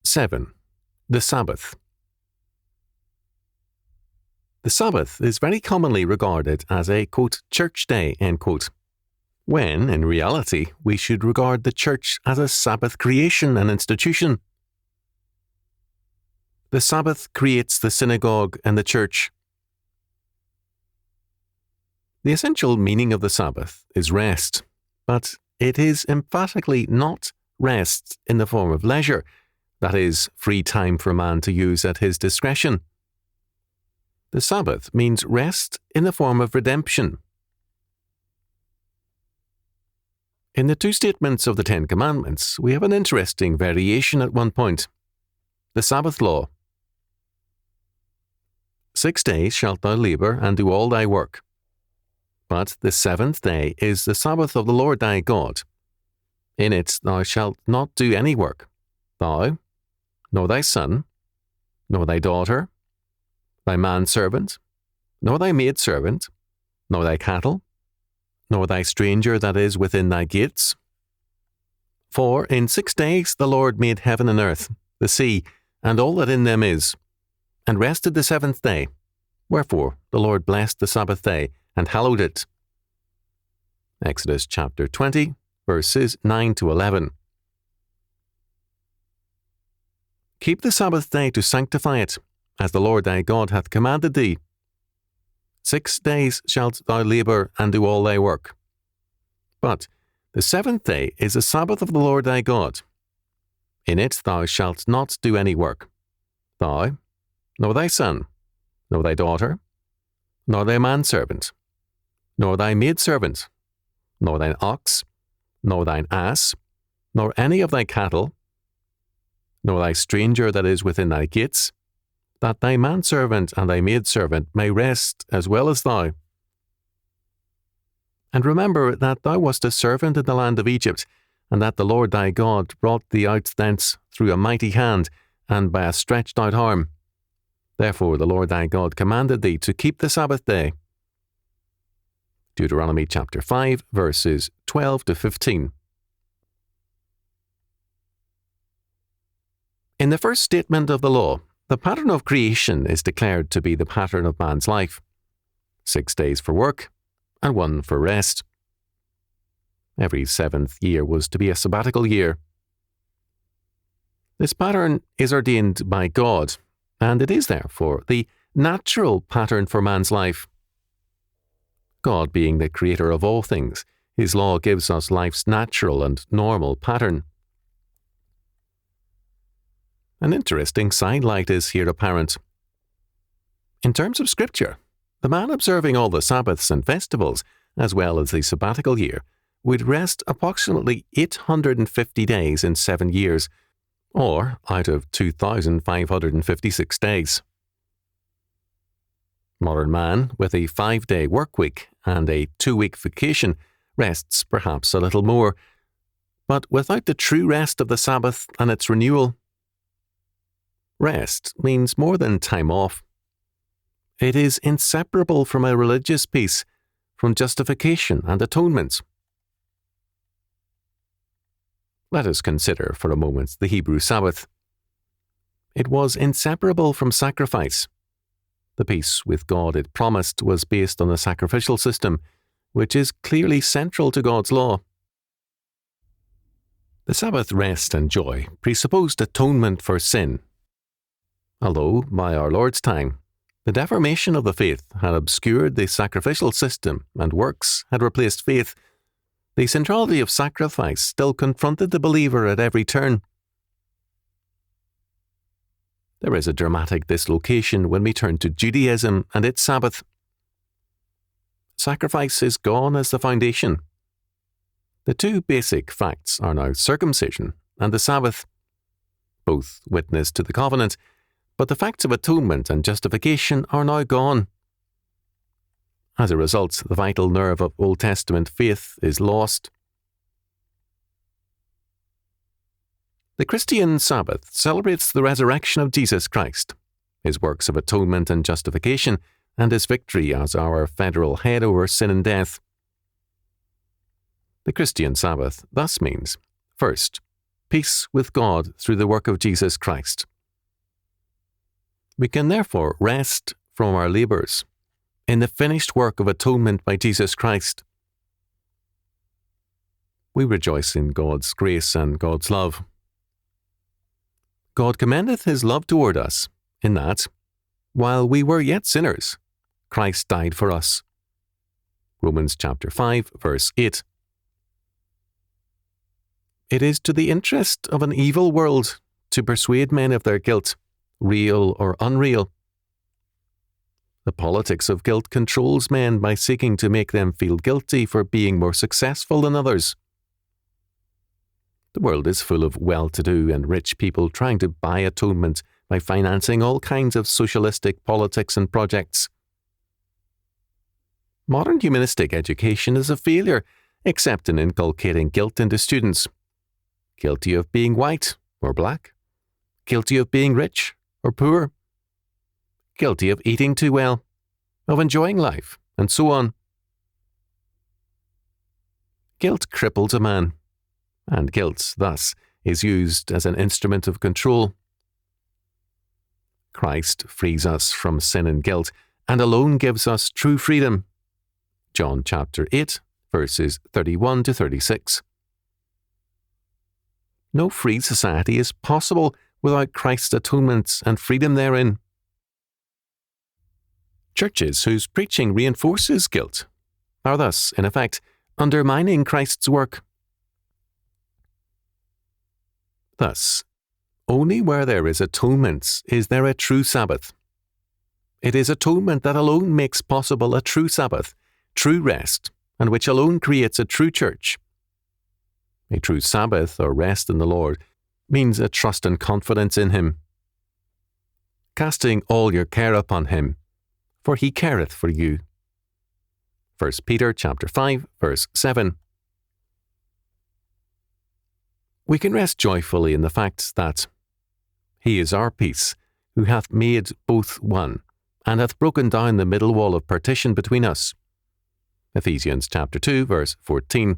7. The Sabbath. The Sabbath is very commonly regarded as a, quote, church day, end quote, when, in reality, we should regard the church as a Sabbath creation and institution. The Sabbath creates the synagogue and the church. The essential meaning of the Sabbath is rest, but it is emphatically not rest in the form of leisure, that is, free time for man to use at his discretion. The Sabbath means rest in the form of redemption. In the two statements of the Ten Commandments, we have an interesting variation at one point. The Sabbath law. 6 days shalt thou labour and do all thy work. But the 7th day is the Sabbath of the Lord thy God. In it thou shalt not do any work, thou, nor thy son, nor thy daughter, thy manservant, nor thy maidservant, nor thy cattle, nor thy stranger that is within thy gates. For in 6 days the Lord made heaven and earth, the sea, and all that in them is, and rested the 7th day. Wherefore the Lord blessed the Sabbath day, and hallowed it. Exodus chapter 20, verses 9 to 11. Keep the Sabbath day to sanctify it, as the Lord thy God hath commanded thee. 6 days shalt thou labour and do all thy work. But the 7th day is the Sabbath of the Lord thy God. In it thou shalt not do any work, thou, nor thy son, nor thy daughter, nor thy manservant, nor thy maidservant, nor thine ox, nor thine ass, nor any of thy cattle, nor thy stranger that is within thy gates, that thy manservant and thy maidservant may rest as well as thou. And remember that thou wast a servant in the land of Egypt, and that the Lord thy God brought thee out thence through a mighty hand, and by a stretched out arm. Therefore the Lord thy God commanded thee to keep the Sabbath day. Deuteronomy chapter 5, verses 12 to 15. In the first statement of the law, the pattern of creation is declared to be the pattern of man's life. 6 days for work, and 1 for rest. Every 7th year was to be a sabbatical year. This pattern is ordained by God, and it is therefore the natural pattern for man's life. God being the creator of all things, his law gives us life's natural and normal pattern. An interesting sidelight is here apparent. In terms of Scripture, the man observing all the Sabbaths and festivals, as well as the sabbatical year, would rest approximately 850 days in 7 years, or out of 2,556 days. Modern man, with a 5-day work week and a 2-week vacation, rests perhaps a little more, but without the true rest of the Sabbath and its renewal. Rest means more than time off. It is inseparable from a religious peace, from justification and atonement. Let us consider for a moment the Hebrew Sabbath. It was inseparable from sacrifice. The peace with God it promised was based on a sacrificial system, which is clearly central to God's law. The Sabbath rest and joy presupposed atonement for sin. Although, by our Lord's time, the deformation of the faith had obscured the sacrificial system and works had replaced faith, the centrality of sacrifice still confronted the believer at every turn. There is a dramatic dislocation when we turn to Judaism and its Sabbath. Sacrifice is gone as the foundation. The two basic facts are now circumcision and the Sabbath. Both witness to the covenant, but the facts of atonement and justification are now gone. As a result, the vital nerve of Old Testament faith is lost. The Christian Sabbath celebrates the resurrection of Jesus Christ, his works of atonement and justification, and his victory as our federal head over sin and death. The Christian Sabbath thus means, first, peace with God through the work of Jesus Christ. We can therefore rest from our labours in the finished work of atonement by Jesus Christ. We rejoice in God's grace and God's love. God commendeth his love toward us, in that, while we were yet sinners, Christ died for us. Romans chapter 5, verse 8. It is to the interest of an evil world to persuade men of their guilt, real or unreal. The politics of guilt controls men by seeking to make them feel guilty for being more successful than others. The world is full of well-to-do and rich people trying to buy atonement by financing all kinds of socialistic politics and projects. Modern humanistic education is a failure, except in inculcating guilt into students. Guilty of being white or black, guilty of being rich or poor, guilty of eating too well, of enjoying life, and so on. Guilt cripples a man, and guilt, thus, is used as an instrument of control. Christ frees us from sin and guilt, and alone gives us true freedom. John chapter 8, verses 31 to 36. No free society is possible without Christ's atonement and freedom therein. Churches whose preaching reinforces guilt are thus, in effect, undermining Christ's work. Thus, only where there is atonement is there a true Sabbath. It is atonement that alone makes possible a true Sabbath, true rest, and which alone creates a true church. A true Sabbath, or rest in the Lord, means a trust and confidence in Him. Casting all your care upon Him, for He careth for you. 1 Peter chapter 5, verse 7. We can rest joyfully in the fact that He is our peace, who hath made both one, and hath broken down the middle wall of partition between us. Ephesians chapter 2, verse 14.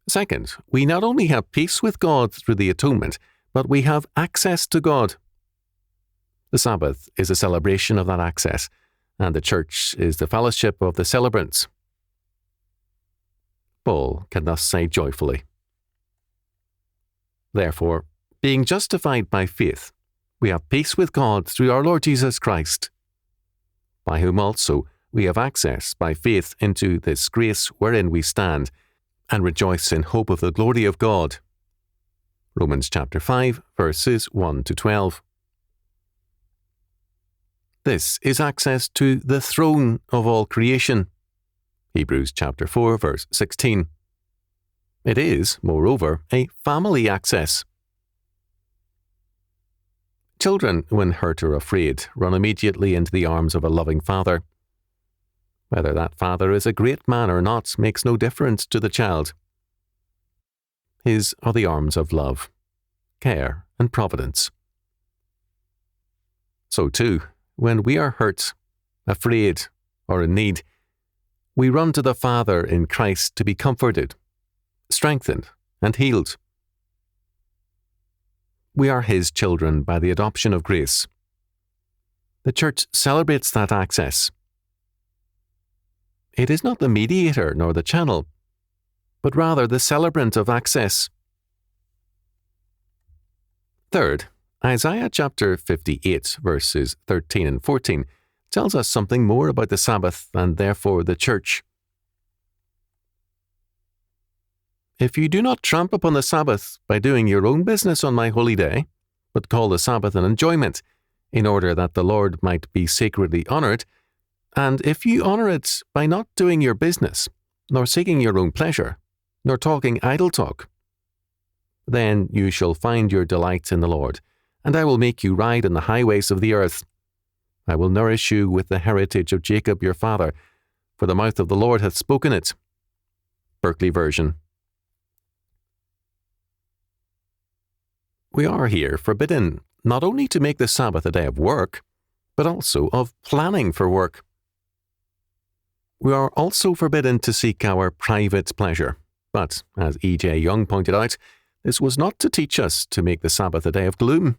Second, we not only have peace with God through the atonement, but we have access to God. The Sabbath is a celebration of that access, and the church is the fellowship of the celebrants. Paul can thus say joyfully, therefore, being justified by faith, we have peace with God through our Lord Jesus Christ, by whom also we have access by faith into this grace wherein we stand, and rejoice in hope of the glory of God. Romans chapter 5, verses 1 to 12. This is access to the throne of all creation. Hebrews chapter 4, verse 16. It is, moreover, a family access. Children, when hurt or afraid, run immediately into the arms of a loving father. Whether that father is a great man or not makes no difference to the child. His are the arms of love, care, and providence. So too, when we are hurt, afraid, or in need, we run to the Father in Christ to be comforted, strengthened, and healed. We are His children by the adoption of grace. The Church celebrates that access. It is not the mediator nor the channel, but rather the celebrant of access. Third, Isaiah chapter 58, verses 13 and 14, tells us something more about the Sabbath and therefore the church. If you do not tramp upon the Sabbath by doing your own business on my holy day, but call the Sabbath an enjoyment, in order that the Lord might be sacredly honoured, and if you honour it by not doing your business, nor seeking your own pleasure, nor talking idle talk, then you shall find your delight in the Lord, and I will make you ride in the highways of the earth. I will nourish you with the heritage of Jacob your father, for the mouth of the Lord hath spoken it. Berkeley Version. We are here forbidden not only to make the Sabbath a day of work, but also of planning for work. We are also forbidden to seek our private pleasure But, as E.J. Young pointed out, this was not to teach us to make the Sabbath a day of gloom.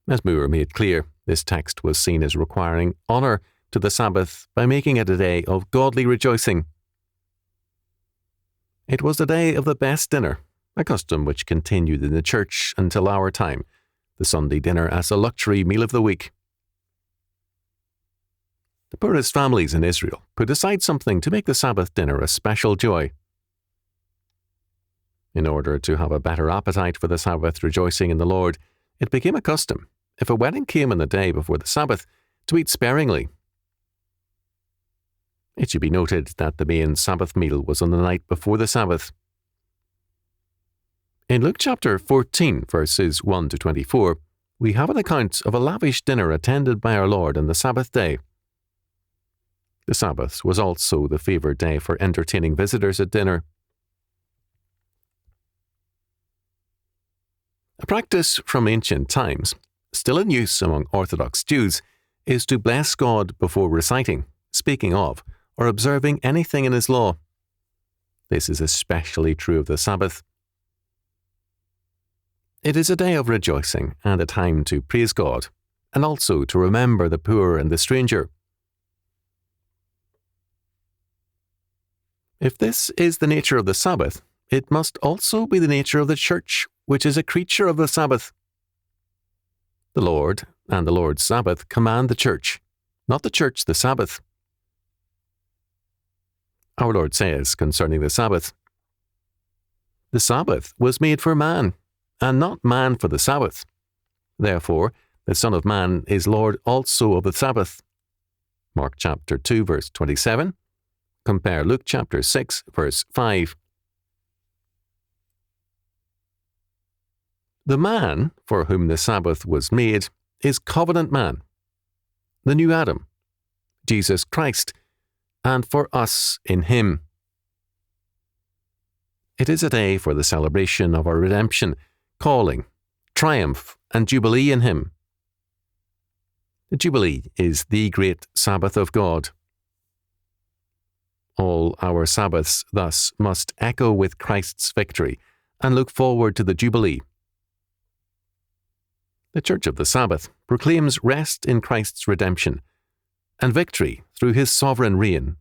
As Moore made clear, this text was seen as requiring honour to the Sabbath by making it a day of godly rejoicing. It was the day of the best dinner, a custom which continued in the church until our time, the Sunday dinner as a luxury meal of the week. The poorest families in Israel put aside something to make the Sabbath dinner a special joy. In order to have a better appetite for the Sabbath rejoicing in the Lord, it became a custom, if a wedding came on the day before the Sabbath, to eat sparingly. It should be noted that the main Sabbath meal was on the night before the Sabbath. In Luke chapter 14, verses 1 to 24, we have an account of a lavish dinner attended by our Lord on the Sabbath day. The Sabbath was also the favoured day for entertaining visitors at dinner. A practice from ancient times, still in use among Orthodox Jews, is to bless God before reciting, speaking of, or observing anything in His law. This is especially true of the Sabbath. It is a day of rejoicing and a time to praise God, and also to remember the poor and the stranger. If this is the nature of the Sabbath, it must also be the nature of the church, which is a creature of the Sabbath. The Lord and the Lord's Sabbath command the church, not the church the Sabbath. Our Lord says concerning the Sabbath, "The Sabbath was made for man, and not man for the Sabbath. Therefore, the Son of Man is Lord also of the Sabbath." Mark chapter 2, verse 27. Compare Luke chapter 6, verse 5. The man for whom the Sabbath was made is covenant man, the new Adam, Jesus Christ, and for us in Him. It is a day for the celebration of our redemption, calling, triumph, and jubilee in Him. The Jubilee is the great Sabbath of God. All our Sabbaths thus must echo with Christ's victory and look forward to the Jubilee. The Church of the Sabbath proclaims rest in Christ's redemption and victory through His sovereign reign